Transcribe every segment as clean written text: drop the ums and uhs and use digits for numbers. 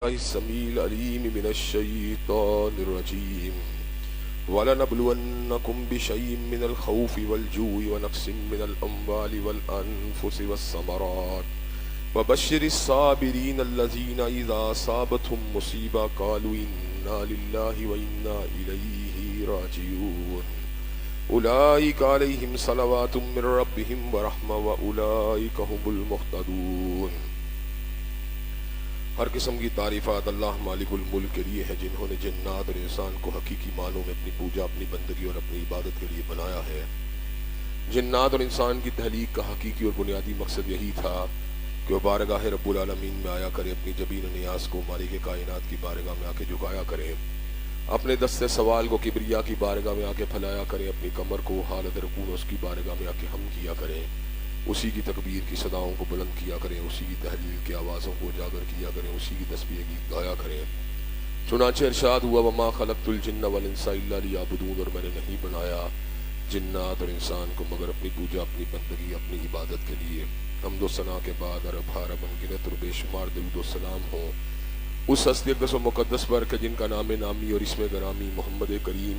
السميع العليم من الشيطان الرجيم ولنبلونكم بشيء من الخوف والجوع ونقص من الأموال والأنفس والثمرات وبشر الصابرين الذين إذا أصابتهم مصيبة قالوا إنا لله وإنا إليه راجعون أولئك عليهم صلوات من ربهم ورحمة وأولئك هم المهتدون۔ ہر قسم کی تعریفات اللہ مالک الملک کے لیے ہے، جنہوں نے جنات اور انسان کو حقیقی معنوں میں اپنی پوجا، اپنی بندگی اور اپنی عبادت کے لیے بنایا ہے۔ جنات اور انسان کی تخلیق کا حقیقی اور بنیادی مقصد یہی تھا کہ وہ بارگاہ رب العالمین میں آیا کرے، اپنی جبین و نیاز کو مالک کائنات کی بارگاہ میں آ کے جھکایا کرے، اپنے دست سوال کو کبریا کی بارگاہ میں آ کے پھیلایا کرے، اپنی کمر کو حالت رکوع اس کی بارگاہ میں آ کے ہم کیا کریں، اسی کی تکبیر کی صداؤں کو بلند کیا کریں، اسی کی تحلیل کی آوازوں کو اجاگر کیا کریں، اسی کی تسبیح گیت گایا کریں۔ چنانچہ ارشاد ہوا وما خلقت الجن والانس الا لیعبدون، اور میں نے نہیں بنایا جنات اور انسان کو مگر اپنی پوجا، اپنی بندگی، اپنی عبادت کے لیے۔ حمد و ثنا کے بعد عرب حرب انگنت اور بے شمار درود و سلام ہو اس ہستی اقدس و مقدس پر کہ جن کا نام نامی اور اسم گرامی محمد کریم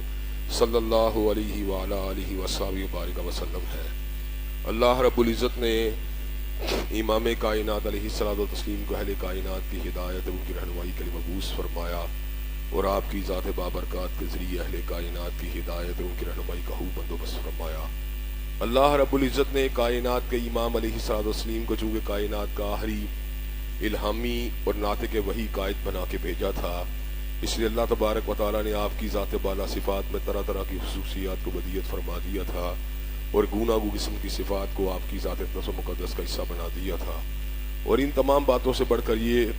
صلی اللہ علیہ وعلی آلہ وصحبہ وبارک وسلم ہے۔ اللہ رب العزت نے امام کائنات علیہ الصلوۃ والتسلیم کو اہل کائنات کی ہدایت اور ان کی رہنمائی کے لیے مبعوث فرمایا، اور آپ کی ذات بابرکات کے ذریعے اہل کائنات کی ہدایت اور ان کی رہنمائی کا خوب بندوبست فرمایا۔ اللہ رب العزت نے کائنات کے امام علیہ الصلوۃ والتسلیم کو چونکہ کائنات کا آخری الہامی اور ناطق وحی قائد بنا کے بھیجا تھا، اس لیے اللہ تبارک و تعالیٰ نے آپ کی ذات بالا صفات میں طرح طرح کی خصوصیات کو بدیعت فرما دیا تھا، اور گوناگو قسم کی صفات کو آپ کی ذات اقدس و مقدس کا حصہ بنا دیا تھا۔ اور ان تمام باتوں سے بڑھ کر یہ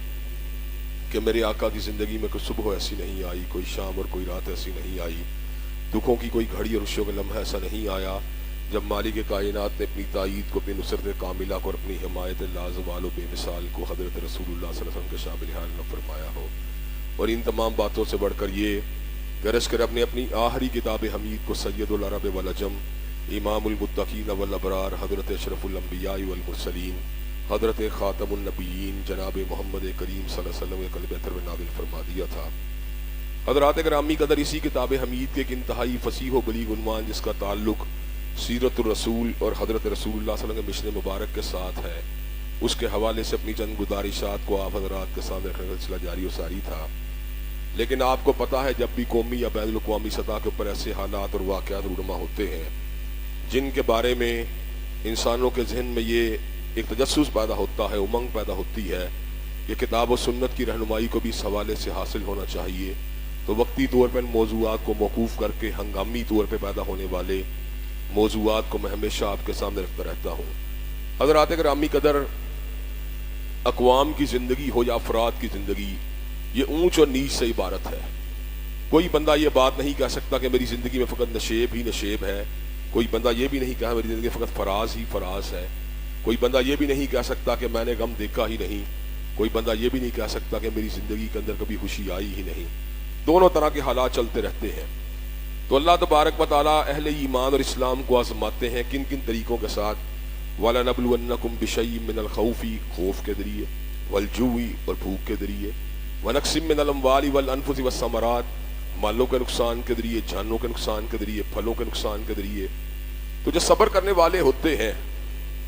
کہ میرے آقا کی زندگی میں کوئی صبح ایسی نہیں آئی، کوئی شام اور کوئی رات ایسی نہیں آئی، دکھوں کی کوئی گھڑی اور خوشیوں کا لمحہ ایسا نہیں آیا جب مالک کائنات نے اپنی تائید کو، اپنی نصرت کاملہ کو اور اپنی حمایت لازوال و بے مثال کو حضرت رسول اللہ صلی اللہ علیہ وسلم کے شامل حال نہ فرمایا ہو۔ اور ان تمام باتوں سے بڑھ کر یہ گرج کر اپنی آخری کتاب حمید کو سید العرب والعجم، امام المتقین والابرار، حضرت اشرف الانبیاء والمرسلین، حضرت خاتم النبیین جناب محمد کریم صلی اللہ علیہ وسلم کے قلب اطہر میں نازل فرما دیا تھا۔ حضرات گرامی قدر، اسی کتاب حمید کے ایک انتہائی فصیح و بلیغ عنوان جس کا تعلق سیرت الرسول اور حضرت رسول اللہ صلی اللہ علیہ وسلم کے مشن مبارک کے ساتھ ہے، اس کے حوالے سے اپنی چند گزارشات کو آپ حضرات کے سامنے رکھنے کا سلسلہ جاری و ساری تھا۔ لیکن آپ کو پتہ ہے جب بھی قومی یا بین الاقوامی سطح کے اوپر ایسے حالات اور واقعات رونما ہوتے ہیں جن کے بارے میں انسانوں کے ذہن میں یہ ایک تجسس پیدا ہوتا ہے، امنگ پیدا ہوتی ہے کہ کتاب و سنت کی رہنمائی کو بھی اس حوالے سے حاصل ہونا چاہیے، تو وقتی طور پر ان موضوعات کو موقوف کر کے ہنگامی طور پہ پیدا ہونے والے موضوعات کو میں ہمیشہ آپ کے سامنے رکھتا رہتا ہوں۔ حضرات گرامی قدر، اقوام کی زندگی ہو یا افراد کی زندگی، یہ اونچ اور نیچ سے عبارت ہے۔ کوئی بندہ یہ بات نہیں کہہ سکتا کہ میری زندگی میں فقط نشیب ہی نشیب ہے، کوئی بندہ یہ بھی نہیں کہا میری زندگی میں فقط فراز ہی فراز ہے، کوئی بندہ یہ بھی نہیں کہہ سکتا کہ میں نے غم دیکھا ہی نہیں، کوئی بندہ یہ بھی نہیں کہہ سکتا کہ میری زندگی کے اندر کبھی خوشی آئی ہی نہیں۔ دونوں طرح کے حالات چلتے رہتے ہیں۔ تو اللہ تبارک و تعالیٰ اہل ایمان اور اسلام کو آزماتے ہیں کن کن طریقوں کے ساتھ؟ وَلَنَبْلُوَنَّكُمْ بِشَيْءٍ مِّنَ الْخَوْفِ، خوف کے ذریعے، وَالْجُوعِ اور بھوک کے ذریعے، وَنَقْصٍ مِّنَ الْأَمْوَالِ وَالْأَنفُسِ وَالثَّمَرَاتِ، مالوں کے نقصان کے ذریعے، جانوں کے نقصان کے ذریعے، پھلوں کے نقصان کے ذریعے۔ تو جو صبر کرنے والے ہوتے ہیں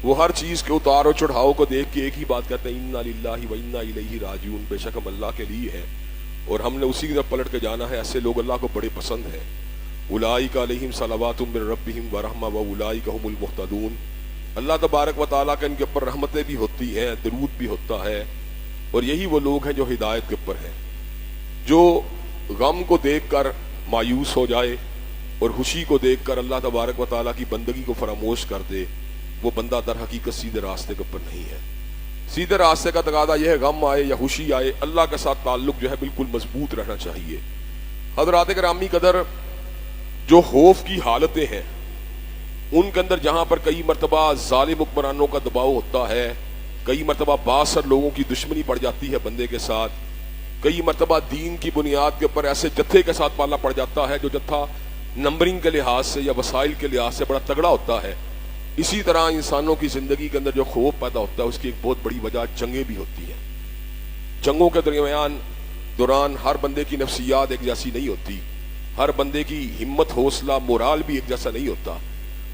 وہ ہر چیز کے اتار و چڑھاؤ کو دیکھ کے ایک ہی بات کہتے ہیں اِنَّا لِلَّهِ وَإِنَّا إِلَيْهِ رَاجِعُونَ، بے شک ہم اللہ کے لیے ہیں اور ہم نے اسی کی طرف پلٹ کے جانا ہے۔ ایسے لوگ اللہ کو بڑے پسند ہیں۔ اولئک علیہم صلوات من ربہم ورحمہ واولئک هم المہتدون، اللہ تبارک و تعالیٰ کا ان کے اوپر رحمتیں بھی ہوتی ہیں، درود بھی ہوتا ہے، اور یہی وہ لوگ ہیں جو ہدایت کے اوپر ہیں۔ جو غم کو دیکھ کر مایوس ہو جائے اور خوشی کو دیکھ کر اللہ تبارک و تعالیٰ کی بندگی کو فراموش کر دے، وہ بندہ در حقیقت سیدھے راستے کے اوپر نہیں ہے۔ سیدھے راستے کا تقاضا یہ ہے غم آئے یا خوشی آئے، اللہ کے ساتھ تعلق جو ہے بالکل مضبوط رہنا چاہیے۔ حضرات گرامی قدر، جو خوف کی حالتیں ہیں ان کے اندر جہاں پر کئی مرتبہ ظالم حکمرانوں کا دباؤ ہوتا ہے، کئی مرتبہ باثر لوگوں کی دشمنی پڑ جاتی ہے بندے کے ساتھ، کئی مرتبہ دین کی بنیاد کے اوپر ایسے جتھے کے ساتھ پالا پڑ جاتا ہے جو جتھا نمبرنگ کے لحاظ سے یا وسائل کے لحاظ سے بڑا تگڑا ہوتا ہے، اسی طرح انسانوں کی زندگی کے اندر جو خوف پیدا ہوتا ہے اس کی ایک بہت بڑی وجہ جنگیں بھی ہوتی ہیں۔ جنگوں کے دوران ہر بندے کی نفسیات ایک جیسی نہیں ہوتی، ہر بندے کی ہمت، حوصلہ، مورال بھی ایک جیسا نہیں ہوتا.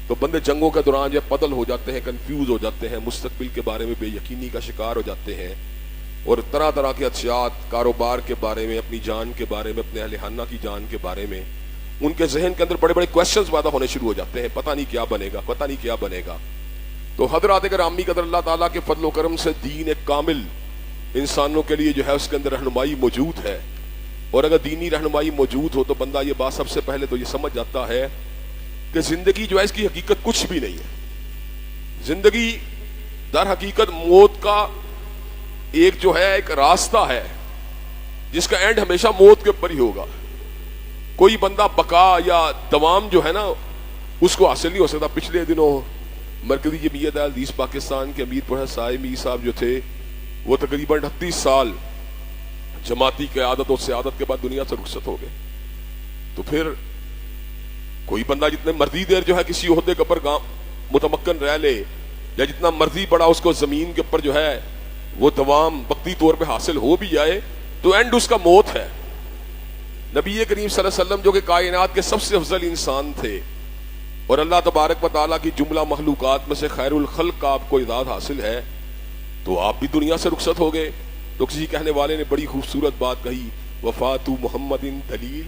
تو بندے جنگوں کے دوران جب پدل ہو جاتے ہیں، کنفیوز ہو جاتے ہیں، مستقبل کے بارے میں بے یقینی کا شکار ہو جاتے ہیں، اور طرح طرح کے خدشات، کاروبار کے بارے میں، اپنی جان کے بارے میں، اپنے اہل خانہ کی جان کے بارے میں ان کے ذہن کے اندر بڑے بڑے کوشچنز پیدا ہونے شروع ہو جاتے ہیں. پتہ نہیں کیا بنے گا، پتہ نہیں کیا بنے گا. تو حضرات گرامی قدر، اللہ تعالیٰ کے فضل و کرم سے دین ایک کامل انسانوں کے لیے جو ہے اس کے اندر رہنمائی موجود ہے. اور اگر دینی رہنمائی موجود ہو تو بندہ یہ بات سب سے پہلے تو یہ سمجھ جاتا ہے کہ زندگی جو ہے اس کی حقیقت کچھ بھی نہیں ہے. زندگی در حقیقت موت کا ایک جو ہے ایک راستہ ہے جس کا اینڈ ہمیشہ موت کے اوپر ہی ہوگا. کوئی بندہ بقا یا دوام جو ہے نا اس کو حاصل نہیں ہو سکتا. پچھلے دنوں مرکزی جمعیت الحدیث پاکستان کے امیر پروفیسر صاحب میر صاحب جو تھے وہ تقریباً 38 سال جماعتی قیادت اور سیادت کے بعد دنیا سے رخصت ہو گئے. تو پھر کوئی بندہ جتنے مرضی دیر جو ہے کسی عہدے کے اوپر متمکن رہ لے یا جتنا مرضی بڑا اس کو زمین کے اوپر جو ہے وہ دوام وقتی طور پہ حاصل ہو بھی جائے تو اینڈ اس کا موت ہے. نبی کریم صلی اللہ علیہ وسلم جو کہ کائنات کے سب سے افضل انسان تھے اور اللہ تبارک و تعالیٰ کی جملہ مخلوقات میں سے خیر الخلق کا آپ کو اعزاز حاصل ہے، تو آپ بھی دنیا سے رخصت ہو گئے. تو کسی کہنے والے نے بڑی خوبصورت بات کہی، وفات محمد دلیل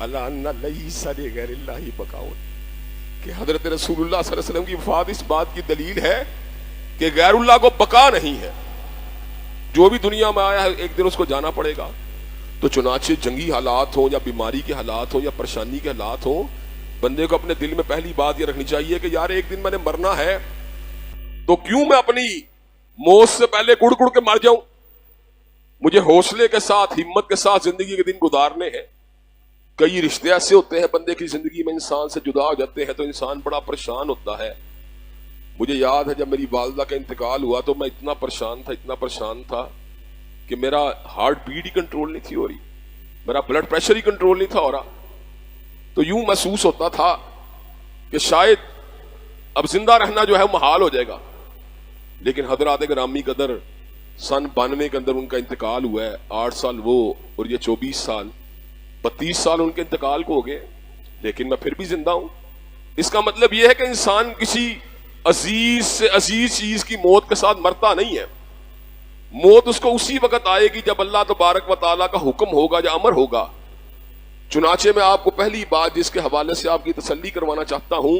علی ان لیس لغیر اللہ بقاء، کہ حضرت رسول اللہ صلی اللہ علیہ وسلم کی وفات اس بات کی دلیل ہے کہ غیر اللہ کو بقا نہیں ہے. جو بھی دنیا میں آیا ہے ایک دن اس کو جانا پڑے گا. تو چنانچہ جنگی حالات ہوں یا بیماری کے حالات ہوں یا پریشانی کے حالات ہوں، بندے کو اپنے دل میں پہلی بات یہ رکھنی چاہیے کہ یار ایک دن میں نے مرنا ہے تو کیوں میں اپنی موت سے پہلے کڑ کڑ کے مر جاؤں. مجھے حوصلے کے ساتھ، ہمت کے ساتھ زندگی کے دن گزارنے ہیں. کئی رشتے ایسے ہوتے ہیں بندے کی زندگی میں انسان سے جدا ہو جاتے ہیں تو انسان بڑا پریشان ہوتا ہے. مجھے یاد ہے جب میری والدہ کا انتقال ہوا تو میں اتنا پریشان تھا کہ میرا ہارٹ بیٹ ہی کنٹرول نہیں تھی ہو رہی، میرا بلڈ پریشر ہی کنٹرول نہیں تھا ہو رہا. تو یوں محسوس ہوتا تھا کہ شاید اب زندہ رہنا جو ہے محال ہو جائے گا. لیکن حضرات گرامی قدر سن 92 کے اندر ان کا انتقال ہوا ہے. 8 سال وہ اور یہ 24 سال، 32 سال ان کے انتقال کو ہو گئے، لیکن میں پھر بھی زندہ ہوں. اس کا مطلب یہ ہے کہ انسان کسی عزیز سے عزیز چیز کی موت کے ساتھ مرتا نہیں ہے. موت اس کو اسی وقت آئے گی جب اللہ تبارک و تعالیٰ کا حکم ہوگا یا امر ہوگا. چنانچہ میں آپ کو پہلی بات جس کے حوالے سے آپ کی تسلی کروانا چاہتا ہوں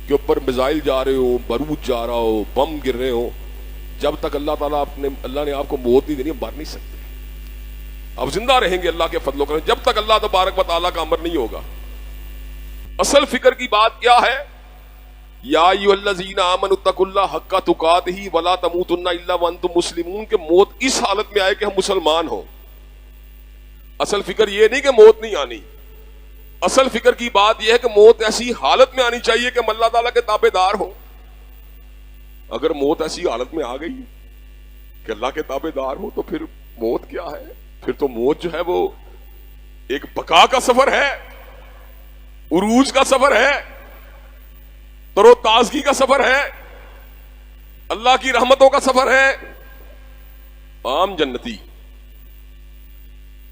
کہ اوپر میزائل جا رہے ہو، بارود جا رہا ہو، بم گر رہے ہو، جب تک اللہ نے آپ کو موت نہیں دینی مر نہیں سکتے. اب زندہ رہیں گے اللہ کے فضل و کرم جب تک اللہ تبارک و تعالیٰ کا امر نہیں ہوگا. اصل فکر کی بات کیا ہے؟ یا ایھا الذین آمنوا اتقوا اللہ حق تقاتہ ولا تموتن الا وانتم مسلمون، کہ موت اس حالت میں آئے کہ ہم مسلمان ہوں. اصل فکر یہ نہیں کہ موت نہیں آنی، اصل فکر کی بات یہ ہے کہ موت ایسی حالت میں آنی چاہیے کہ ہم اللہ تعالیٰ کے تابع دار ہوں. اگر موت ایسی حالت میں آ گئی کہ اللہ کے تابع دار ہو تو پھر موت کیا ہے؟ پھر تو موت جو ہے وہ ایک بقا کا سفر ہے، عروج کا سفر ہے، تر و تازگی کا سفر ہے، اللہ کی رحمتوں کا سفر ہے. عام جنتی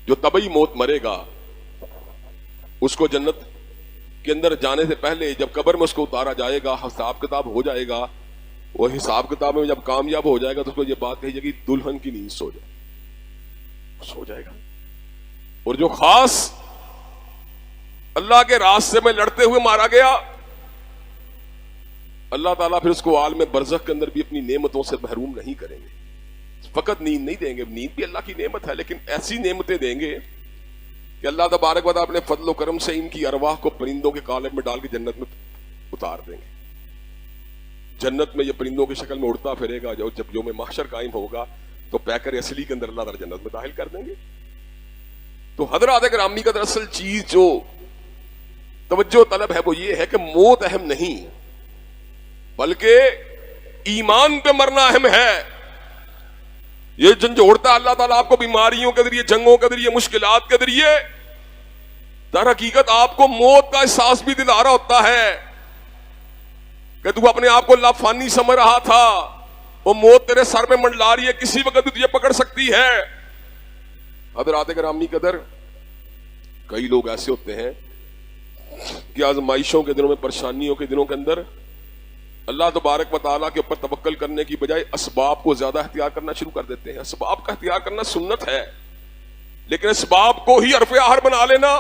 جو طبعی موت مرے گا اس کو جنت کے اندر جانے سے پہلے جب قبر میں اس کو اتارا جائے گا، حساب کتاب ہو جائے گا، وہ حساب کتاب میں جب کامیاب ہو جائے گا تو اس کو یہ بات کہی جائے گی دلہن کی نیند سو جائے گا. اور جو خاص اللہ کے راستے میں لڑتے ہوئے مارا گیا، اللہ تعالیٰ پھر اس کو عالم برزخ کے اندر بھی اپنی نعمتوں سے محروم نہیں کریں گے. فقط نیند نہیں دیں گے، نیند بھی اللہ کی نعمت ہے، لیکن ایسی نعمتیں دیں گے کہ اللہ تبارک و تعالیٰ اپنے فضل و کرم سے ان کی ارواح کو پرندوں کے قالب میں ڈال کے جنت میں اتار دیں گے. جنت میں یہ پرندوں کی شکل میں اڑتا پھرے گا. جب یوم محشر قائم ہوگا تو پیکر اصلی کے اندر اللہ تعالیٰ جنت میں داخل کر دیں گے. تو حضرات گرامی کا دراصل چیز جو توجہ طلب ہے وہ یہ ہے کہ موت اہم نہیں بلکہ ایمان پہ مرنا اہم ہے. یہ جھنجھوڑتا ہے اللہ تعالیٰ آپ کو بیماریوں کے ذریعے، جنگوں کے ذریعے، مشکلات کے ذریعے. در حقیقت آپ کو موت کا احساس بھی دلا رہا ہوتا ہے کہ تو اپنے آپ کو لافانی سمجھ رہا تھا، وہ موت تیرے سر میں منڈلا رہی ہے، کسی وقت تجھے پکڑ سکتی ہے. حضرات گرامی قدر، کئی لوگ ایسے ہوتے ہیں کہ آزمائشوں کے دنوں میں، پریشانیوں کے دنوں کے اندر اللہ تبارک و تعالیٰ کے اوپر توکل کرنے کی بجائے اسباب کو زیادہ اختیار کرنا شروع کر دیتے ہیں۔ اسباب کا اختیار کرنا سنت ہے، لیکن اسباب کو ہی حرف آخر بنا لینا،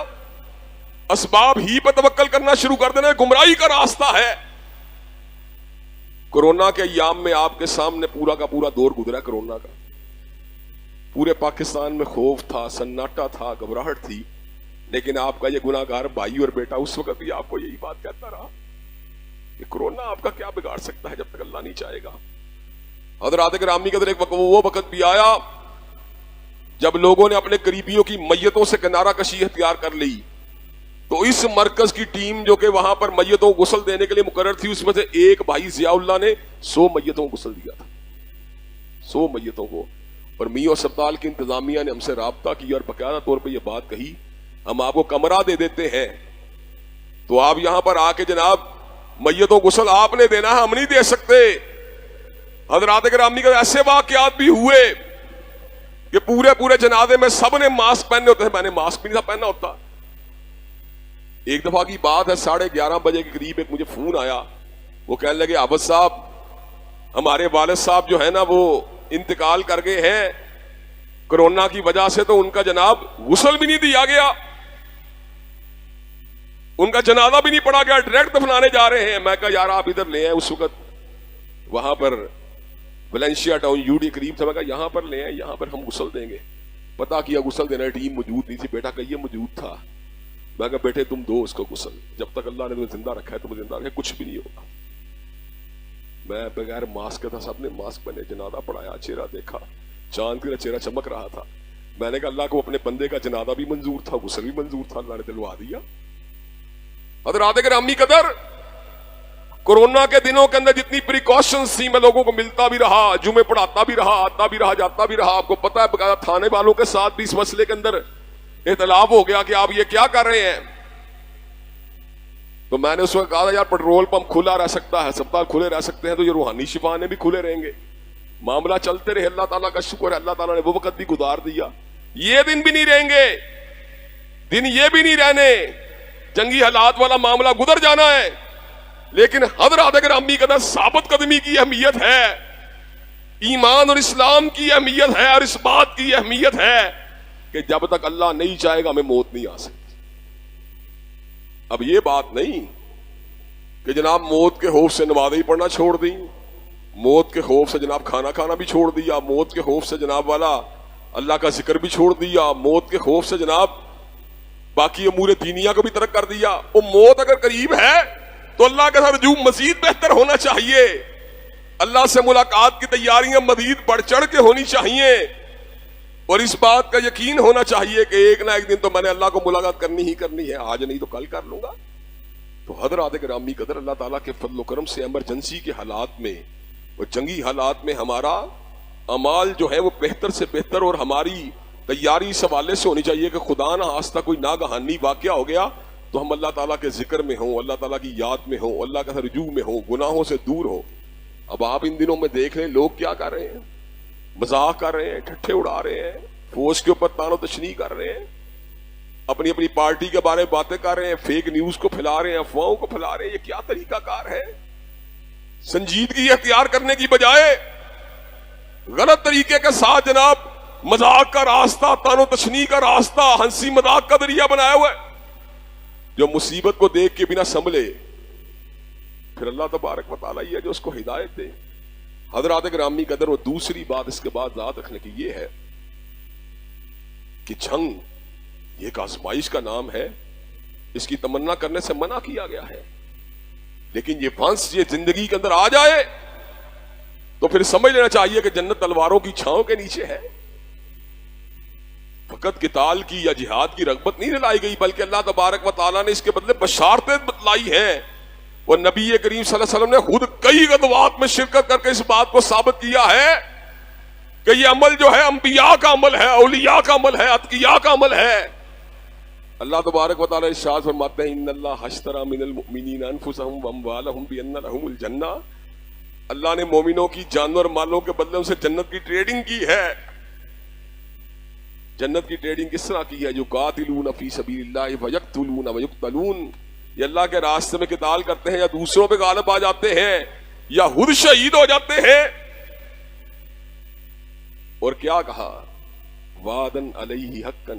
اسباب ہی پر توکل کرنا شروع کر دینا گمراہی کا راستہ ہے۔ کورونا کے ایام میں آپ کے سامنے پورا کا پورا دور گزرا کورونا کا، پورے پاکستان میں خوف تھا، سناٹا تھا، گھبراہٹ تھی، لیکن آپ کا یہ گناہ گار بھائی اور بیٹا اس وقت بھی آپ کو یہی بات کہتا رہا کہ کورونا آپ کا کیا بگاڑ سکتا ہے جب تک اللہ نہیں چاہے گا۔ حضرات گرامی قدر، ایک وقت وہ وقت بھی آیا جب لوگوں نے اپنے قریبیوں کی میتوں سے کنارہ کشی اختیار کر لی، تو اس مرکز کی ٹیم جو کہ وہاں پر میتوں کو غسل دینے کے لیے مقرر تھی، اس میں سے ایک بھائی ضیاء اللہ نے 100 میتوں کو غسل دیا تھا، 100 میتوں کو۔ اور میو اسپتال کی انتظامیہ نے ہم سے رابطہ کیا اور باقاعدہ طور پہ یہ بات کہی، ہم آپ کو کمرہ دے دیتے ہیں تو آپ یہاں پر آ کے جناب میتوں کو غسل آپ نے دینا ہے، ہم نہیں دے سکتے۔ حضرات گرامی کا ایسے واقعات بھی ہوئے کہ پورے جنازے میں سب نے ماسک پہنے ہوتے ہیں، میں نے ماسک بھی نہیں تھا پہننا ہوتا۔ ایک دفعہ کی بات ہے، 11:30 بجے کے قریب ایک مجھے فون آیا، وہ کہنے لگے عابد صاحب ہمارے والد صاحب جو ہے نا وہ انتقال کر گئے ہیں کورونا کی وجہ سے، تو ان کا جناب غسل بھی نہیں دیا گیا، ان کا جنازہ بھی نہیں پڑا گیا، ڈائریکٹ دفنانے جا رہے ہیں۔ میں کہا یار آپ ادھر لے آئیں، اس وقت وہاں پر ویلنسیا ٹاؤن یوڈی قریب تھا، میں کہا یہاں پر لے آئیں، یہاں پر ہم غسل دیں گے۔ پتا کیا غسل دینے ٹیم موجود نہیں تھی، بیٹا کہیے موجود تھا۔ میں کہا بیٹے تم دو اس کو غسل، جب تک اللہ نے تمہیں زندہ رکھا ہے تمہیں زندہ رکھا ہے، کچھ بھی نہیں ہوگا۔ میں بغیر ماسک کا تھا، سب نے ماسک پہنے، جنازہ پڑھایا، چہرہ دیکھا، چاند کا چہرہ چمک رہا تھا۔ میں نے کہا اللہ کو اپنے بندے کا جنازہ بھی منظور تھا، غسل بھی منظور تھا، اللہ نے دلوا دیا۔ حضرات گرامی قدر، کورونا کے دنوں کے اندر جتنی پریکاشنز تھی میں لوگوں کو ملتا بھی رہا، جمعے پڑھاتا بھی رہا، آتا بھی رہا، جاتا بھی رہا۔ آپ کو پتا ہے بقاعدہ تھانے والوں کے ساتھ بھی اس مسئلے کے اندر اختلاف ہو گیا کہ آپ یہ کیا کر رہے ہیں۔ تو میں نے اس وقت کہا یار پیٹرول پمپ کھلا رہ سکتا ہے، اسپتال کھلے رہ سکتے ہیں، تو یہ روحانی شفانے بھی کھلے رہیں گے، معاملہ چلتے رہے۔ اللہ تعالیٰ کا شکر ہے، اللہ تعالیٰ نے وہ وقت بھی گزار دیا۔ یہ دن بھی نہیں رہیں گے، دن یہ بھی نہیں رہنے، جنگی حالات والا معاملہ گزر جانا ہے، لیکن حضرات گرامی قدر ثابت قدمی کی اہمیت ہے، ایمان اور اسلام کی اہمیت ہے، اور اس بات کی اہمیت ہے کہ جب تک اللہ نہیں چاہے گا ہمیں موت نہیں آ سکتی۔ اب یہ بات نہیں کہ جناب موت کے خوف سے نمازیں ہی پڑھنا چھوڑ دیں، موت کے خوف سے جناب کھانا کھانا بھی چھوڑ دیا، موت کے خوف سے جناب والا اللہ کا ذکر بھی چھوڑ دیا، موت کے خوف سے جناب باقی امور دینیا کو بھی ترک کر دیا۔ وہ موت اگر قریب ہے تو اللہ کے ساتھ رجوع مزید بہتر ہونا چاہیے، اللہ سے ملاقات کی تیاریاں مزید بڑھ چڑھ کے ہونی چاہیے، اور اس بات کا یقین ہونا چاہیے کہ ایک نہ ایک دن تو میں نے اللہ کو ملاقات کرنی ہی کرنی ہے، آج نہیں تو کل کر لوں گا۔ تو حضرات گرامی قدر، اللہ تعالیٰ کے فضل و کرم سے ایمرجنسی کے حالات میں اور جنگی حالات میں ہمارا اعمال جو ہے وہ بہتر سے بہتر، اور ہماری تیاری اس حوالے سے ہونی چاہیے کہ خدا نہ خواستہ کوئی ناگہانی واقعہ ہو گیا تو ہم اللہ تعالیٰ کے ذکر میں ہوں، اللہ تعالیٰ کی یاد میں ہوں، اللہ کے رجوع میں ہوں، گناہوں سے دور ہوں۔ اب آپ ان دنوں میں دیکھ رہے ہیں لوگ کیا کر رہے ہیں، مذاق کر رہے ہیں، ٹھٹھے اڑا رہے ہیں، فوج کے اوپر تان و تشنیع کر رہے ہیں، اپنی اپنی پارٹی کے بارے میں باتیں کر رہے ہیں، فیک نیوز کو پھیلا رہے ہیں، افواہوں کو پھیلا رہے ہیں۔ یہ کیا طریقہ کار ہے؟ سنجیدگی اختیار کرنے کی بجائے غلط طریقے کے ساتھ جناب مذاق کا راستہ، تان و تشنیع کا راستہ، ہنسی مذاق کا ذریعہ بنایا ہوا ہے۔ جو مصیبت کو دیکھ کے بنا سنبھلے، پھر اللہ تبارک و تعالیٰ یہ ہے جو اس کو ہدایت دے۔ حضرات گرامی قدر، وہ دوسری بات اس کے بعد یاد رکھنے کی یہ ہے کہ جنگ یہ ایک آزمائش کا نام ہے، اس کی تمنا کرنے سے منع کیا گیا ہے، لیکن یہ ونس یہ زندگی کے اندر آ جائے تو پھر سمجھ لینا چاہیے کہ جنت تلواروں کی چھاؤں کے نیچے ہے۔ فقط قتال کی یا جہاد کی رغبت نہیں دلائی گئی، بلکہ اللہ تبارک و تعالیٰ نے اس کے بدلے بشارتیں بتلائی ہیں، اور نبی کریم صلی اللہ علیہ وسلم نے خود کئی غزوات میں شرکت کر کے اس بات کو ثابت کیا ہے کہ یہ عمل جو ہے انبیاء کا عمل ہے، اولیاء کا عمل ہے، اتقیاء کا عمل ہے۔ اللہ تبارک و تعالیٰ ارشاد فرماتے ہیں ان اللہ اشتری من المؤمنین انفسهم واموالهم بان لهم الجنہ، اللہ نے مومنوں کی جانوں اور مالوں کے بدلے ان سے جنت کی ٹریڈنگ کی ہے۔ جنت کی ٹریڈنگ کس طرح کی ہے؟ جو قاتلون فی سبیل اللہ ویقتلون ویقتلون، یہ اللہ کے راستے میں قتال کرتے ہیں یا دوسروں پہ غالب آ جاتے ہیں یا خود شہید ہو جاتے ہیں. اور کیا کہا؟ وعدن علیہ حقا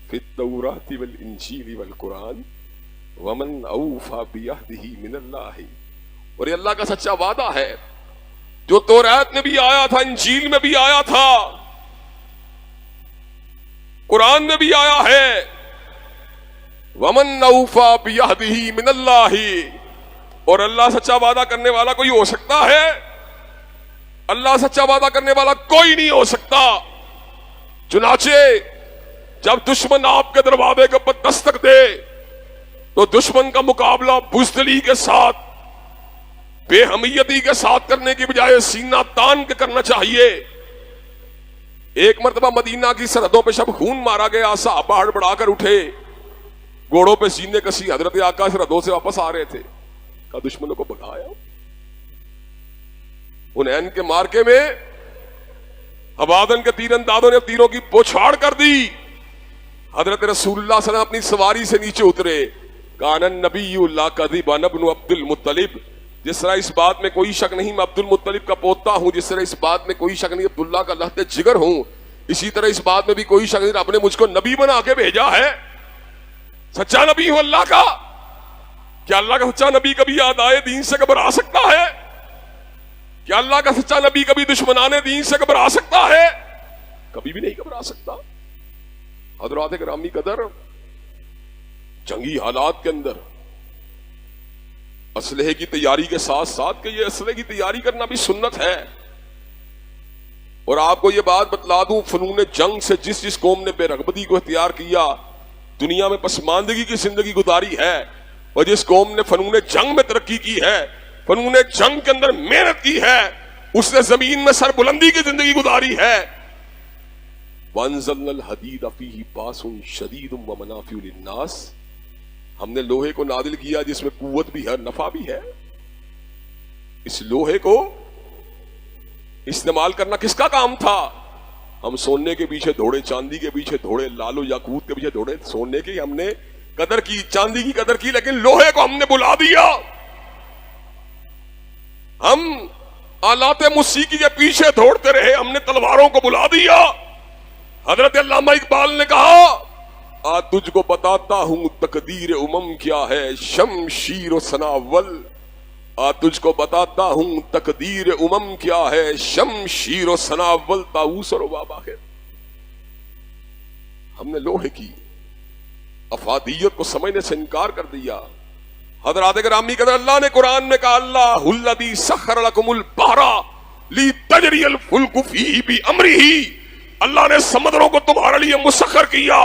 فی التوراۃ والانجیل والقرآن ومن اوفی بعہدہ من اللہ. اور یہ اللہ کا سچا وعدہ ہے جو تورات میں بھی آیا تھا، انجیل میں بھی آیا تھا، قرآن میں بھی آیا ہے. ومن اوفی بعہدہ من اللہ. اور اللہ سچا وعدہ کرنے والا کوئی ہو سکتا ہے؟ اللہ سچا وعدہ کرنے والا کوئی نہیں ہو سکتا. چنانچہ جب دشمن آپ کے دروازے کے اوپر دستک دے تو دشمن کا مقابلہ بزدلی کے ساتھ، بے حمیتی کے ساتھ کرنے کی بجائے سینہ تان کے کرنا چاہیے. ایک مرتبہ مدینہ کی سرحدوں پہ شب خون مارا گیا، صحابہ ہڑبڑا کر اٹھے، گھوڑوں پہ سینے کسی، حضرت آقا سرحدوں سے واپس آ رہے تھے. کہا دشمنوں کو بھگایا. حنین کے مارکے میں حوازن کے تیر اندازوں نے تیروں کی بوچھاڑ کر دی. حضرت رسول اللہ صلی اللہ علیہ وسلم اپنی سواری سے نیچے اترے. کان النبی لا کذب انا ابن عبد المطلب. جس طرح اس بات میں کوئی شک نہیں میں عبد المطلب کا پوتا ہوں، جس طرح اس بات میں کوئی شک نہیں عبداللہ کا لہتے جگر ہوں، اسی طرح اس بات میں بھی کوئی شک نہیں رب نے مجھ کو نبی بنا کے بھیجا ہے. سچا نبی ہوں اللہ کا. کیا اللہ کا سچا نبی کبھی اعدائے دین سے گھبرا سکتا ہے؟ کیا اللہ کا سچا نبی کبھی دشمنان دین سے گھبرا سکتا ہے؟ کبھی بھی نہیں گھبرا سکتا. حضرات گرامی قدر، جنگی حالات کے اندر اسلحے کی تیاری کے ساتھ ساتھ کہ یہ اسلحے کی تیاری کرنا بھی سنت ہے. اور آپ کو یہ بات بتلا دوں، فنون جنگ سے جس قوم نے بے رغبتی کو اختیار کیا، دنیا میں پسماندگی کی زندگی گزاری ہے، اور جس قوم نے فنون جنگ میں ترقی کی ہے، فنون جنگ کے اندر محنت کی ہے، اس نے زمین میں سر بلندی کی زندگی گزاری ہے. وَأَنزَلْنَا الْحَدِيدَ فِيهِ بَأْسٌ شَدِيدٌ وَمَنَافِعُ لِلنَّاسِ. ہم نے لوہے کو نازل کیا جس میں قوت بھی ہے، نفع بھی ہے. اس لوہے کو استعمال کرنا کس کا کام تھا؟ ہم سونے کے پیچھے دوڑے، چاندی کے پیچھے دوڑے، لالو یاقوت کے پیچھے دوڑے. سونے کی ہم نے قدر کی، چاندی کی قدر کی، لیکن لوہے کو ہم نے بلا دیا. ہم آلات موسیقی کے پیچھے دوڑتے رہے، ہم نے تلواروں کو بلا دیا. حضرت علامہ اقبال نے کہا تجھ کو بتاتا ہوں تقدیر امم کیا ہے، شمشیر و سناول. تجھ کو بتاتا ہوں تقدیر امم کیا ہے، شمشیر و سناول طاؤس اور وبا ہے. ہم نے لوہے کی افادیت کو سمجھنے سے انکار کر دیا. حضرات گرامی قدر، اللہ نے قرآن میں کہا اللہ الذی سخر لکم البحر لتجری الفلک فیہ بامرہ. اللہ نے سمندروں کو تمہارے لیے مسخر کیا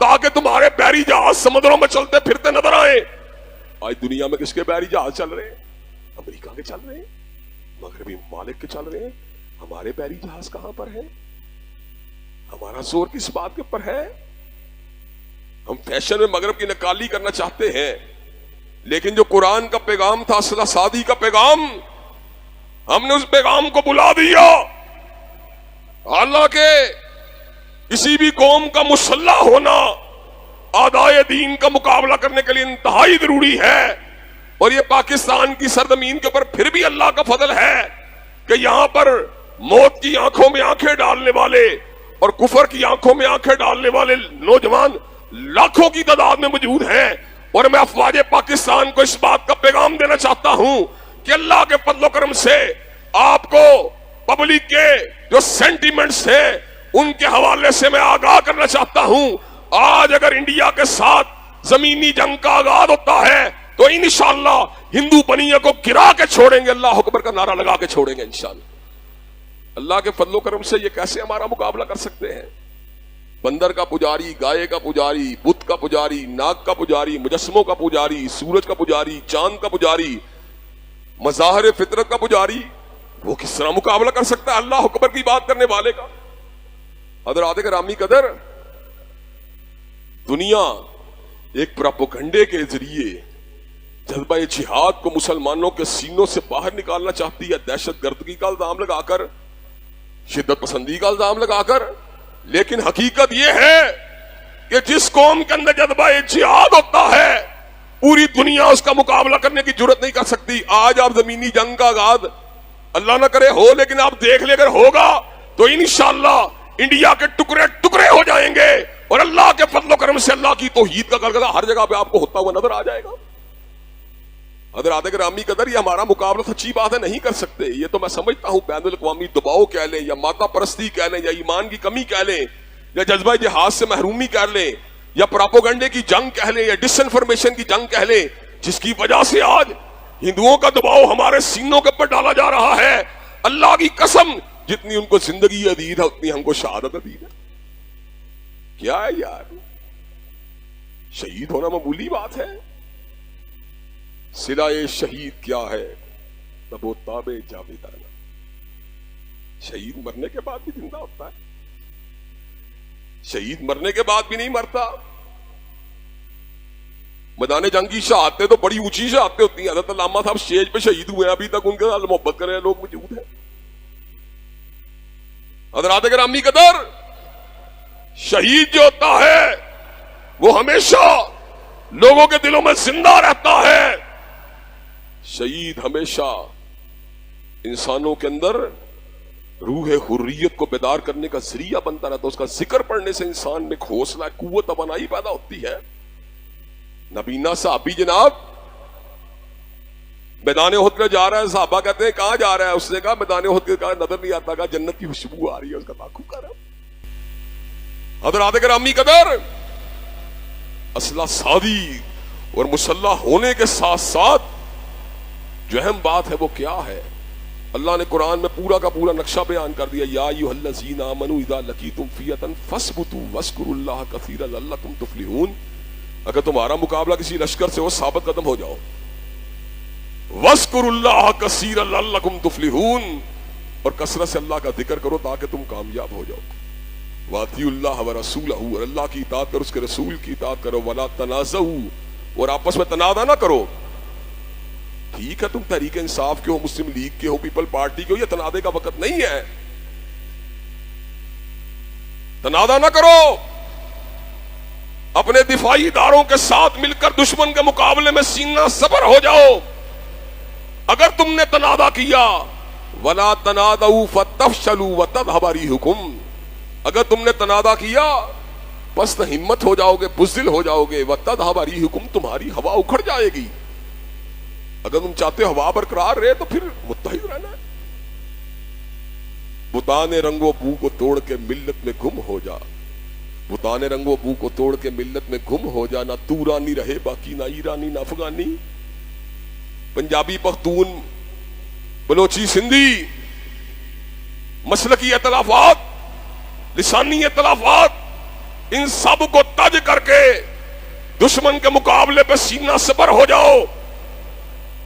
تاکہ تمہارے بحری جہاز سمندروں میں چلتے پھرتے نظر آئے. آج دنیا میں کس کے بحری جہاز چل رہے ہیں؟ امریکہ کے چل رہے ہیں، مغربی ممالک کے چل رہے ہیں. ہمارے بحری جہاز کہاں پر ہے؟ ہمارا زور کس بات کے اوپر ہے؟ ہم فیشن میں مغرب کی نقالی کرنا چاہتے ہیں، لیکن جو قرآن کا پیغام تھا، اصلہ سادی کا پیغام، ہم نے اس پیغام کو بلا دیا. حالانکہ کسی بھی قوم کا مسلح ہونا اعدائے دین کا مقابلہ کرنے کے لیے انتہائی ضروری ہے. اور یہ پاکستان کی سرزمین کے اوپر پھر بھی اللہ کا فضل ہے کہ یہاں پر موت کی آنکھوں میں آنکھیں ڈالنے والے اور کفر کی آنکھوں میں آنکھیں ڈالنے والے نوجوان لاکھوں کی تعداد میں موجود ہیں. اور میں افواج پاکستان کو اس بات کا پیغام دینا چاہتا ہوں کہ اللہ کے فضل و کرم سے آپ کو پبلک کے جو سینٹیمنٹس ہیں ان کے حوالے سے میں آگاہ کرنا چاہتا ہوں. آج اگر انڈیا کے ساتھ زمینی جنگ کا آغاز ہوتا ہے تو انشاءاللہ ہندو بنیے کو گرا کے چھوڑیں گے، اللہ اکبر کا نعرہ لگا کے چھوڑیں گے انشاءاللہ. اللہ کے فضل و کرم سے یہ کیسے ہمارا مقابلہ کر سکتے ہیں؟ بندر کا پجاری، گائے کا پجاری، بت کا پجاری، ناگ کا پجاری، مجسموں کا پجاری، سورج کا پجاری، چاند کا پجاری، مظاہر فطرت کا پجاری، وہ کس طرح مقابلہ کر سکتا ہے اللہ اکبر کی بات کرنے والے کا؟ حضرات گرامی قدر، دنیا ایک پراپوگنڈے کے ذریعے جذبہ جہاد کو مسلمانوں کے سینوں سے باہر نکالنا چاہتی ہے، دہشت گردگی کا الزام لگا کر، شدت پسندی کا الزام لگا کر. لیکن حقیقت یہ ہے کہ جس قوم کے اندر جذبہ جہاد ہوتا ہے پوری دنیا اس کا مقابلہ کرنے کی جرت نہیں کر سکتی. آج آپ زمینی جنگ کا آغاز اللہ نہ کرے ہو، لیکن آپ دیکھ لیں اگر ہوگا تو انشاءاللہ انڈیا کے ٹکڑے ٹکڑے ہو جائیں گے، اور اللہ کے فضل و کرم سے اللہ کی توحید کا غلغلہ ہر جگہ پہ آپ کو ہوتا ہوا نظر آ جائے گا. حضرات گرامی قدر، یہ ہمارا مقابلہ سچی بات ہے نہیں کر سکتے. یہ تو میں سمجھتا ہوں بین الاقوامی دباؤ کہہ لیں یا مادہ پرستی کہہ لیں یا ایمان کی کمی کہہ لیں یا جذبہ جہاد سے محرومی کہہ لیں یا پراپوگنڈے کی جنگ کہہ لیں یا ڈس انفارمیشن کی جنگ کہہ لیں، جس کی وجہ سے آج ہندوؤں کا دباؤ ہمارے سینوں کے اوپر ڈالا جا رہا ہے. اللہ کی قسم جتنی ان کو زندگی عزیز ہے اتنی ہم کو شہادت عزیز ہے. کیا ہے یار، شہید ہونا معمولی بات ہے؟ صلائے شہید کیا ہے تب وہ تاب جاویدانہ. شہید مرنے کے بعد بھی زندہ ہوتا ہے، شہید مرنے کے بعد بھی نہیں مرتا. میدان جنگ کی شہادتیں تو بڑی اونچی شہادتیں ہوتی ہیں. حضرت علامہ صاحب اسٹیج پہ شہید ہوئے ہیں، ابھی تک ان کے ساتھ محبت کرنے لوگ موجود ہیں. حضرات گرامی قدر، شہید جو ہوتا ہے وہ ہمیشہ لوگوں کے دلوں میں زندہ رہتا ہے. شہید ہمیشہ انسانوں کے اندر روح حریت کو بیدار کرنے کا ذریعہ بنتا رہتا ہے. اس کا ذکر پڑھنے سے انسان میں حوصلہ قوت توانائی پیدا ہوتی ہے. نبینا صحابی جناب میدان احد میں جا رہا ہے، صحابہ کہتے ہیں کہاں جا رہا ہے؟ اس نے کہا میدان احد کے کہا نظر نہیں آتا، کہا جنت کی خوشبو آ رہی ہے، اس کا تعاقب کر رہا ہے. حضرات گرامی قدر، اسلحہ سازی اور مسلح ہونے کے ساتھ ساتھ جو اہم بات ہے وہ کیا ہے؟ اللہ نے قرآن میں پورا کا پورا نقشہ بیان کر دیا. یا ایھا الذین آمنوا اذا لقیتم فئۃ فاثبتوا واذکروا اللہ کثیرا لعلکم تفلحون. اگر تمہارا مقابلہ کسی لشکر سے ہو ثابت قدم ہو جاؤ. واذکروا اللہ کثیرا لعلکم تفلحون، اور کثرت سے اللہ کا ذکر کرو تاکہ تم کامیاب ہو جاؤ. واطیعوا اللہ ورسولہ، اور اللہ کی اطاعت کرو، اس کے رسول کی اطاعت کرو. ولا تنازعوا، اور آپس میں تنازع نہ کرو. ٹھیک ہے تم تحریک انصاف کے ہو، مسلم لیگ کے ہو، پیپل پارٹی کے ہو، یہ تنازع کا وقت نہیں ہے. تنازع نہ کرو. اپنے دفاعی اداروں کے ساتھ مل کر دشمن کے مقابلے میں سینہ سپر ہو جاؤ. اگر تم نے تنازع کیا، ولا تنازعوا فتفشلوا وتذهب ريحكم، اگر تم نے تنازع کیا پس ہمت ہو جاؤ گے، بزدل ہو جاؤ گے. وتذهب ريحكم، تمہاری ہوا اکھڑ جائے گی. اگر تم چاہتے ہو ہوا برقرار رہے تو پھر متحد رہنا ہے. بتان رنگ و بو کو توڑ کے ملت میں گم ہو جا. بتان رنگ و بو کو توڑ کے ملت میں گم ہو جا. نہ تو رانی رہے باقی، نہ ایرانی نہ افغانی. پنجابی، پختون، بلوچی، سندھی، مسلکی اختلافات، لسانی اختلافات، ان سب کو تج کر کے دشمن کے مقابلے پہ سینہ سپر ہو جاؤ.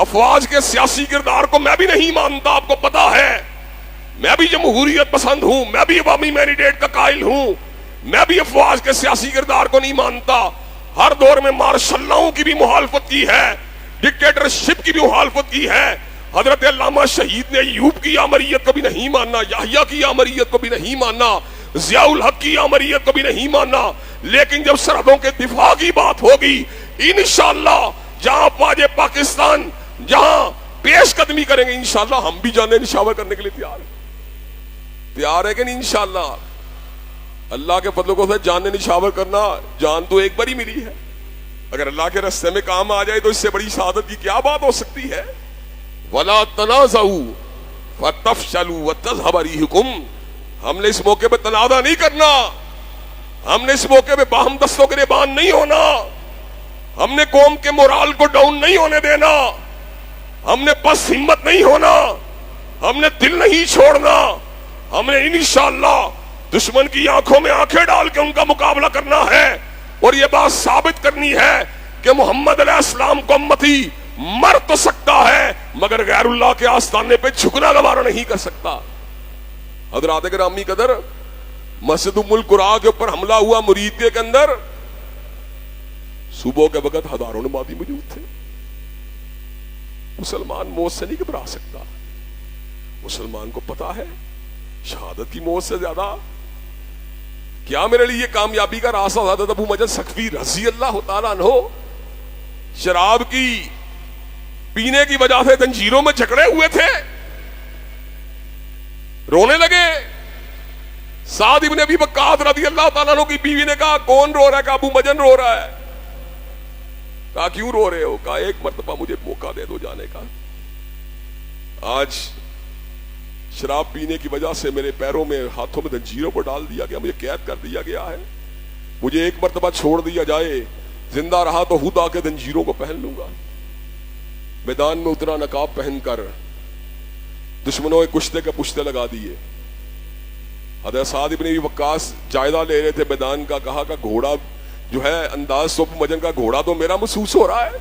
افواج کے سیاسی کردار کو میں بھی نہیں مانتا، آپ کو پتا ہے. میں بھی جمہوریت پسند ہوں، میں بھی عوامی مینڈیٹ کا قائل ہوں، میں بھی افواج کے سیاسی کردار کو نہیں مانتا. ہر دور میں مارشل لاؤں کی بھی مخالفت کی ہے، ڈکٹیٹرشپ کی بھی مخالفت کی ہے. حضرت علامہ شہید نے ایوب کی آمریت کو بھی نہیں ماننا، یحییٰ کی آمریت کو بھی نہیں ماننا، ضیاء الحق کی آمریت کو بھی نہیں ماننا. لیکن جب سرحدوں کے دفاع کی بات ہوگی، انشاءاللہ جہاں فوج پاکستان جہاں پیش قدمی کریں گے انشاءاللہ ہم بھی جانے نشاور کرنے کے لیے تیار ہے کہ نہیں؟ انشاءاللہ اللہ کے فضل کو سے جانے نشاور کرنا، جان تو ایک بار ہی ملی ہے. اگر اللہ کے راستے میں کام آ جائے تو اس سے بڑی شہادت کی کیا بات ہو سکتی ہے؟ ولا تنازعوا فتفشلوا وتذهب ريحكم. ہم نے اس موقع پہ تنازع نہیں کرنا، ہم نے اس موقع پہ باہم دستوں کے نگران نہیں ہونا، ہم نے قوم کے مورال کو ڈاؤن نہیں ہونے دینا، ہم نے پس ہمت نہیں ہونا، ہم نے دل نہیں چھوڑنا. ہم نے انشاءاللہ دشمن کی آنکھوں میں آنکھیں ڈال کے ان کا مقابلہ کرنا ہے، اور یہ بات ثابت کرنی ہے کہ محمد علیہ السلام کو امتی مر تو سکتا ہے مگر غیر اللہ کے آستانے پہ جھکنا گوارا نہیں کر سکتا. حضرات گرامی قدر، مسجد ام القرا کے اوپر حملہ ہوا مریدیہ کے اندر، صبح کے وقت ہزاروں نمازی موجود تھے. مسلمان موت سے نہیں گھبرا سکتا. مسلمان کو پتا ہے شہادت کی موت سے زیادہ کیا میرے لیے کامیابی کا راستہ حضرت ابو مجد ثقفی رضی اللہ تعالیٰ عنہ شراب کی پینے کی وجہ سے زنجیروں میں جکڑے ہوئے تھے، رونے لگے. سعد ابن ابی وقاص رضی اللہ تعالیٰ عنہ کی بیوی نے کہا کون رو رہا ہے؟ کہا ابو مجد رو رہا ہے. کہا کیوں رو رہے ہو؟ کہا ایک مرتبہ مجھے موقع دے دو جانے کا. آج شراب پینے کی وجہ سے میرے پیروں میں ہاتھوں میں زنجیروں پر ڈال دیا گیا، مجھے قید کر دیا گیا ہے. مجھے ایک مرتبہ چھوڑ دیا جائے، زندہ رہا تو خود آ کے زنجیروں کو پہن لوں گا. میدان میں اترا نقاب پہن کر دشمنوں کے کشتے کے پشتے لگا دیے. حضرت سعد ابن ابی وقاص جائزہ لے رہے تھے میدان کا. کہا کہ گھوڑا جو ہے انداز ابو مجد کا گھوڑا تو میرا محسوس ہو رہا ہے.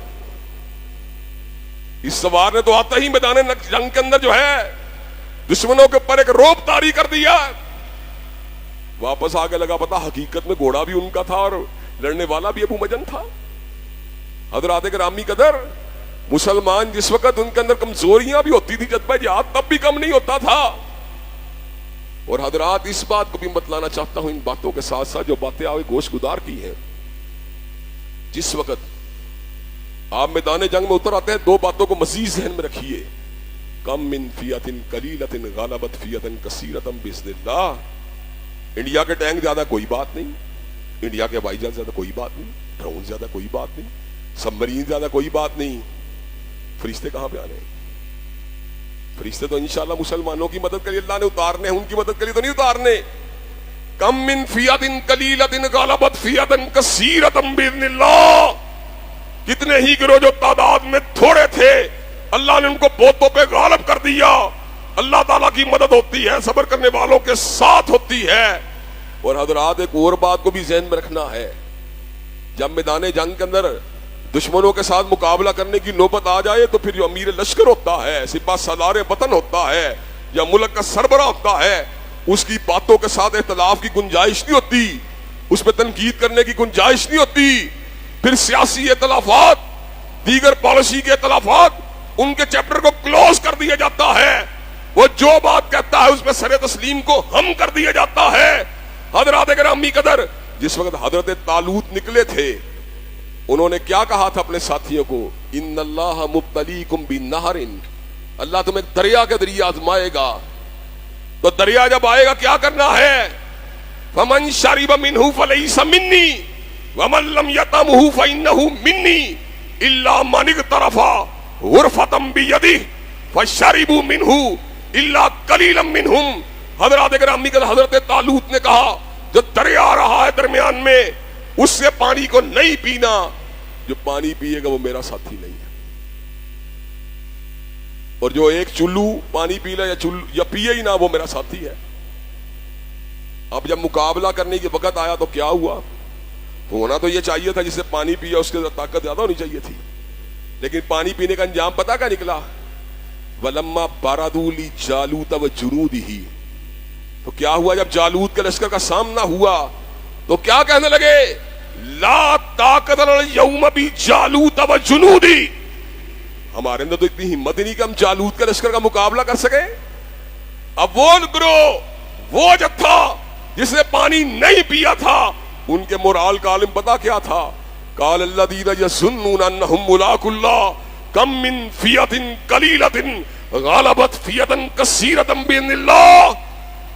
اس سوار نے تو آتا ہی میدان جنگ کے اندر جو ہے دشمنوں کے اوپر ایک روب طاری کر دیا. واپس آگے لگا پتا حقیقت میں گھوڑا بھی ان کا تھا اور لڑنے والا بھی ابو مجد تھا. حضرات گرامی قدر، مسلمان جس وقت ان کے اندر کمزوریاں بھی ہوتی تھی جذبہ جہاد تب بھی کم نہیں ہوتا تھا. اور حضرات اس بات کو بھی بتلانا چاہتا ہوں ان باتوں کے ساتھ ساتھ جو باتیں آپ گوش گدار کی ہیں. جس وقت آپ میدان جنگ میں اتر آتے ہیں دو باتوں کو مزید ذہن میں رکھیے. کم من فیۃ قلیلۃ غلبت فیۃ کثیرۃ باذن اللہ. انڈیا کے ٹینک زیادہ کوئی بات نہیں، انڈیا کے ہوائی جہاز زیادہ کوئی بات نہیں، ڈرون زیادہ کوئی بات نہیں، سب مرین زیادہ کوئی بات نہیں. فرشتے کہاں پہ آنے؟ فرشتے تو انشاءاللہ مسلمانوں کی مدد کے لیے اللہ نے اتارنے ہیں، ان کی مدد کے لیے تو نہیں اتارنے. کم من فیۃ قلیلۃ غلبت فیۃ کثیرۃ باذن اللہ. کتنے ہی گروہ جو تعداد میں تھوڑے تھے اللہ نے ان کو بہتوں پہ غالب کر دیا. اللہ تعالیٰ کی مدد ہوتی ہے، صبر کرنے والوں کے ساتھ ہوتی ہے. اور حضرات ایک اور بات کو بھی ذہن میں رکھنا ہے، جب میدان جنگ کے اندر دشمنوں کے ساتھ مقابلہ کرنے کی نوبت آ جائے تو پھر جو امیر لشکر ہوتا ہے، سپاہ سالار وطن ہوتا ہے یا ملک کا سربراہ ہوتا ہے، اس کی باتوں کے ساتھ اختلاف کی گنجائش نہیں ہوتی، اس پہ تنقید کرنے کی گنجائش نہیں ہوتی. پھر سیاسی اختلافات، دیگر پالیسی کے اختلافات، ان کے چیپٹر کو کلوز کر دیا جاتا ہے. وہ جو بات کہتا ہے اس پہ سر تسلیم کو ہم کر دیا جاتا ہے. حضرات گرامی قدر، جس وقت حضرت طالوت نکلے تھے انہوں نے کیا کہا تھا اپنے ساتھیوں کو؟ ان اللہ مبتلیکم بنہر، اللہ تمہیں دریا کے ذریعے آزمائے گا. تو دریا جب آئے گا کیا کرنا ہے؟ فمن شرب منہ فلیس منی ومن لم یطعمہ فانہ منی الا من اغترف غرفۃ بیدہ فشربوا منہ الا قلیلا منہم. حضرات گرامی کا حضرت طالوت نے کہا جو دریا آ رہا ہے درمیان میں اس سے پانی کو نہیں پینا، جو پانی پیے گا وہ میرا ساتھی نہیں ہے. اور جو ایک چلو پانی پی لے یا پیے ہی نہ وہ میرا ساتھی ہے. اب جب مقابلہ کرنے کے وقت آیا تو کیا ہوا؟ تو ہونا تو یہ چاہیے تھا جسے پانی پیا اس کے طاقت زیادہ ہونی چاہیے تھی، لیکن پانی پینے کا انجام پتا کیا نکلا؟ وَلَمَّا بَرَدُوا لِجَالُوتَ وَجُنُودِهِ. تو کیا ہوا جب جالوت کے لشکر کا سامنا ہوا تو کیا کہنے لگے؟ لا طاقت لنا اليوم بجالوت وجنودی. ہمارے اندر تو اتنی ہمت نہیں کہ ہم جالوت کے لشکر کا مقابلہ کر سکیں. اب وہ گروہ، وہ جتھا جس نے پانی نہیں پیا تھا، ان کے مورال کا عالم پتا کیا تھا؟ قال الذین یظنون انہم ملاقو اللہ کم من فیۃ قلیلۃ غلبت فیۃ کثیرۃ باذن اللہ.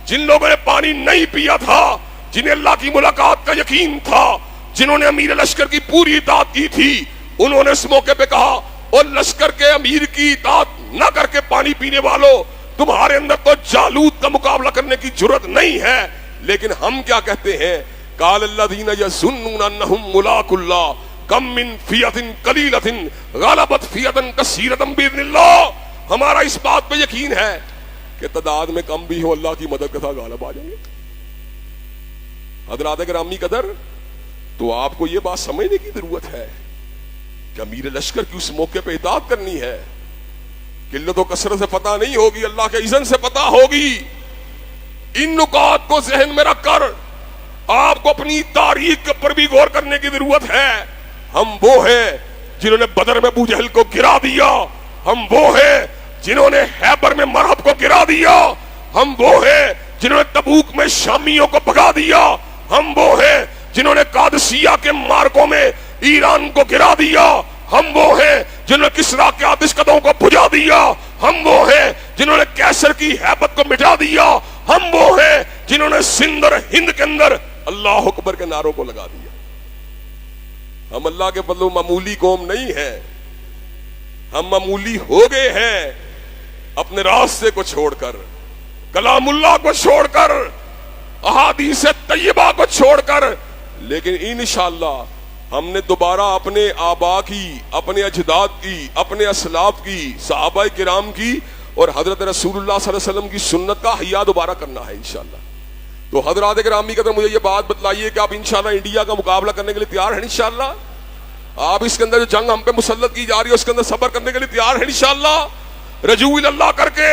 جن لوگوں نے پانی نہیں پیا تھا، جنہیں اللہ کی ملاقات کا یقین تھا، جنہوں نے امیر لشکر کی پوری اطاعت کی تھی، انہوں نے اس موقع پہ کہا اور لشکر کے امیر کی اطاعت نہ کر کے پانی پینے والوں، تمہارے اندر تو جالوت کا مقابلہ کرنے کی جرت نہیں ہے. لیکن ہم کیا کہتے ہیں؟ قال الذین یظنون انہم ملاقو اللہ کم من فیۃ قلیلۃ غلبت فیۃ کثیرۃ باذن اللہ. ہمارا اس بات پہ یقین ہے کہ تعداد میں کم بھی ہو اللہ کی مدد کے ساتھ غالب آ جائیں گے. حضرات گرامی قدر، تو آپ کو یہ بات سمجھنے کی ضرورت ہے کہ امیر لشکر کی اس موقع پہ اطاعت کرنی ہے. قلت و کثرت سے پتہ نہیں ہوگی، اللہ کے اذن سے پتہ ہوگی. ان نکات کو ذہن میں رکھ کر آپ کو اپنی تاریخ کے پر بھی غور کرنے کی ضرورت ہے. ہم وہ ہیں جنہوں نے بدر میں ابو جہل کو گرا دیا، ہم وہ ہیں جنہوں نے خیبر میں مرحب کو گرا دیا، ہم وہ ہیں جنہوں نے تبوک میں شامیوں کو بھگا دیا، ہم وہ ہیں جنہوں نے قادسیہ کے مارکوں میں ایران کو گرا دیا، ہم وہ ہیں جنہوں نے کسریٰ کے آتش کدوں کو بجھا دیا، ہم وہ ہیں جنہوں نے کیسر کی ہیبت کو مٹا دیا، ہم وہ ہیں جنہوں نے سندھ اور ہند کے اندر اللہ اکبر کے نعروں کو لگا دیا۔ ہم اللہ کے فضل و معمولی قوم نہیں ہیں، ہم معمولی ہو گئے ہیں اپنے راستے کو چھوڑ کر، کلام اللہ کو چھوڑ کر، احادیث طیبہ کو چھوڑ کر، لیکن انشاءاللہ ہم نے دوبارہ اپنے آبا کی، اپنے اجداد کی، اپنے اسلاف کی، صحابہ کرام کی اور حضرت رسول اللہ صلی اللہ علیہ وسلم کی سنت کا احیاء دوبارہ کرنا ہے انشاءاللہ۔ تو حضرات گرامی قدر مجھے یہ بات بتلائیے کہ آپ انشاءاللہ انڈیا کا مقابلہ کرنے کے لیے تیار ہیں انشاءاللہ؟ آپ اس کے اندر جو جنگ ہم پہ مسلط کی جا رہی ہے اس کے اندر صبر کرنے کے لیے تیار ہیں انشاءاللہ؟ رجوع اللہ کر کے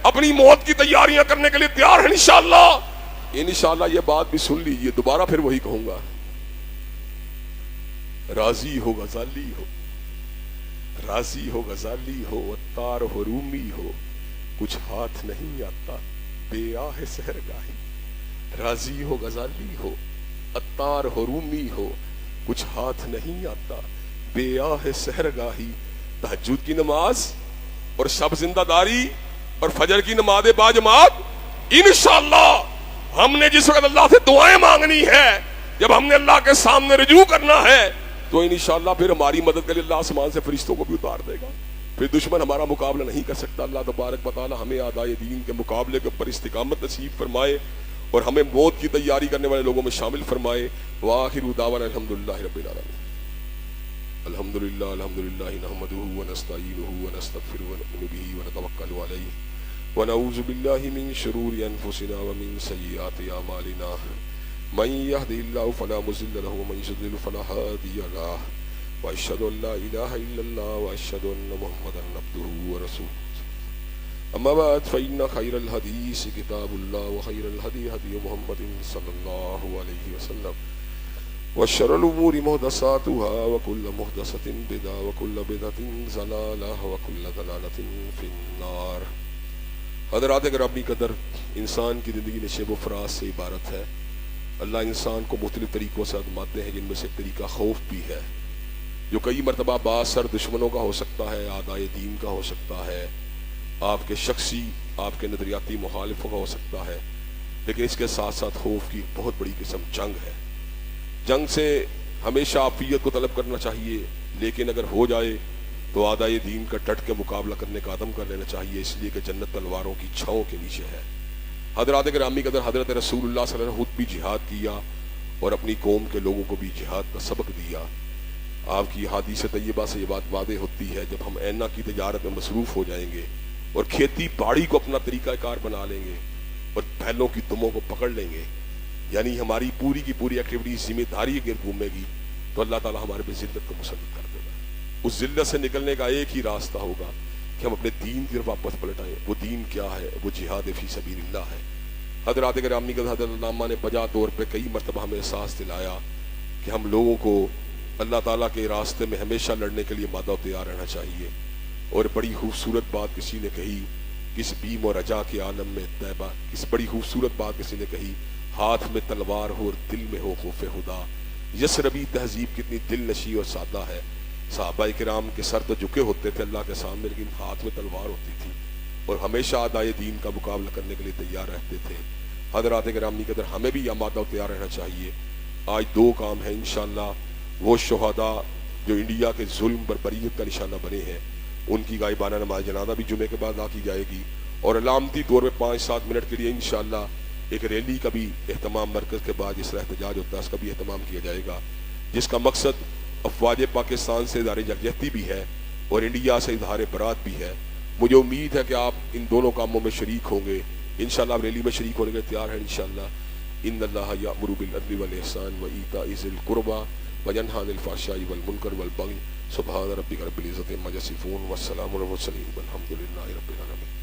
اپنی موت کی تیاریاں کرنے کے لیے تیار ہیں انشاءاللہ؟ انشاءاللہ یہ بات بھی سن لیجئے، دوبارہ پھر وہی کہوں گا، راضی ہو غزالی ہو، راضی ہو غزالی ہو، عطار ہو رومی ہو، کچھ ہاتھ نہیں آتا بے آہ سحرگاہی۔ راضی ہو غزالی ہو، عطار ہو رومی ہو، کچھ ہاتھ نہیں آتا بے آہ سحرگاہی۔ تہجد کی نماز اور شب زندہ داری اور فجر کی نماز باجماعت، انشاءاللہ ہم نے جس وقت اللہ سے دعائیں مانگنی ہے، جب ہم نے اللہ کے سامنے رجوع کرنا ہے، تو انشاءاللہ پھر ہماری مدد کے لیے اللہ آسمان سے فرشتوں کو بھی اتار دے گا، پھر دشمن ہمارا مقابلہ نہیں کر سکتا۔ اللہ تبارک و تعالی ہمیں اعدائے دین کے مقابلے کے اوپر استقامت نصیب فرمائے اور ہمیں موت کی تیاری کرنے والے لوگوں میں شامل فرمائے۔ وآخر دعوانا الحمدللہ رب العالمین۔ الحمدللہ الحمدللہ نحمدہ ونستعینہ ونستغفرہ ونؤمن بہ ونتوکل علیہ ونعوذ باللہ من شرور انفسنا ومن سیئات اعمالنا، من يهده الله فلا مضل له ومن يضلل فلا هادي له، واشهد ان لا اله الا الله واشهد ان محمدا عبده ورسوله۔ اما بعد فان خير الحديث كتاب الله وخير الهدي هدي محمد صلى الله عليه وسلم، وشر الامور محدثاتها وكل محدثة بدعة وكل بدعة ضلالة وكل ضلالة في النار۔ حضرات گرامی قدر، انسان کی زندگی نشیب و فراز سے عبارت ہے۔ اللہ انسان کو مختلف طریقوں سے آزماتے ہیں، جن میں سے ایک طریقہ خوف بھی ہے، جو کئی مرتبہ بااثر دشمنوں کا ہو سکتا ہے، اعدائے دین کا ہو سکتا ہے، آپ کے شخصی، آپ کے نظریاتی مخالفوں کا ہو سکتا ہے، لیکن اس کے ساتھ ساتھ خوف کی بہت بڑی قسم جنگ ہے۔ جنگ سے ہمیشہ عافیت کو طلب کرنا چاہیے، لیکن اگر ہو جائے تو اعدائے دین کا ڈٹ کے مقابلہ کرنے کا عزم کر لینا چاہیے، اس لیے کہ جنت تلواروں کی چھاؤں کے نیچے ہے۔ حضرات گرامی قدر، حضرت رسول اللہ صلی اللہ علیہ وسلم خود بھی جہاد کیا اور اپنی قوم کے لوگوں کو بھی جہاد کا سبق دیا۔ آپ کی حدیث طیبہ سے یہ بات واضح ہوتی ہے، جب ہم اینا کی تجارت میں مصروف ہو جائیں گے اور کھیتی باڑی کو اپنا طریقہ کار بنا لیں گے اور پھیلوں کی دموں کو پکڑ لیں گے، یعنی ہماری پوری کی پوری ایکٹیویٹی ذمہ داری کے گرد گھومے گی، تو اللہ تعالیٰ ہمارے پہ ذلت کو مسلط کر دے گا۔ اس ذلت سے نکلنے کا ایک ہی راستہ ہوگا کہ ہم اپنے دین کی طرف واپس پلٹائیں۔ وہ دین کیا ہے؟ وہ جہاد فی سبیل اللہ ہے۔ حضرات گرامی قدر، حضرت علامہ نے بجا طور پہ کئی مرتبہ ہمیں احساس دلایا کہ ہم لوگوں کو اللہ تعالیٰ کے راستے میں ہمیشہ لڑنے کے لیے مادہ و تیار رہنا چاہیے۔ اور بڑی خوبصورت بات کسی نے کہی، کس بیم اور رجا کے عالم میں طیبہ، کس بڑی خوبصورت بات کسی نے کہی، ہاتھ میں تلوار ہو اور دل میں ہو خوف خدا۔ یسربی تہذیب کتنی دل نشی اور سادہ ہے۔ صحابہ کرام کے سر تو جھکے ہوتے تھے اللہ کے سامنے، لیکن ہاتھ میں تلوار ہوتی تھی اور ہمیشہ اعدائے دین کا مقابلہ کرنے کے لیے تیار رہتے تھے۔ حضرات گرامی قدر، ہمیں بھی آمادہ و تیار رہنا چاہیے۔ آج دو کام ہیں انشاءاللہ، وہ شہداء جو انڈیا کے ظلم بربریت کا نشانہ بنے ہیں، ان کی غائبانہ نماز جنازہ بھی جمعے کے بعد ادا کی جائے گی، اور علامتی طور پہ 5-7 منٹ کے لیے انشاءاللہ ایک ریلی کا بھی اہتمام مرکز کے بعد جس طرح احتجاج ہوتا ہے اس کا بھی اہتمام کیا جائے گا، جس کا مقصد افواج پاکستان سے اظہار یکجہتی بھی ہے اور انڈیا سے اظہار برات بھی ہے۔ مجھے امید ہے کہ آپ ان دونوں کاموں میں شریک ہوں گے۔ انشاءاللہ آپ ریلی میں شریک ہونے کے تیار ہیں انشاءاللہ۔ ان اللہ یأمر بالعدل والإحسان وإیتاء ذی القربى وینہی عن الفحشاء والمنکر والبغی۔ سبحان ربک رب العزۃ عما یصفون والسلام علی المرسلین والحمد للہ رب العالمین۔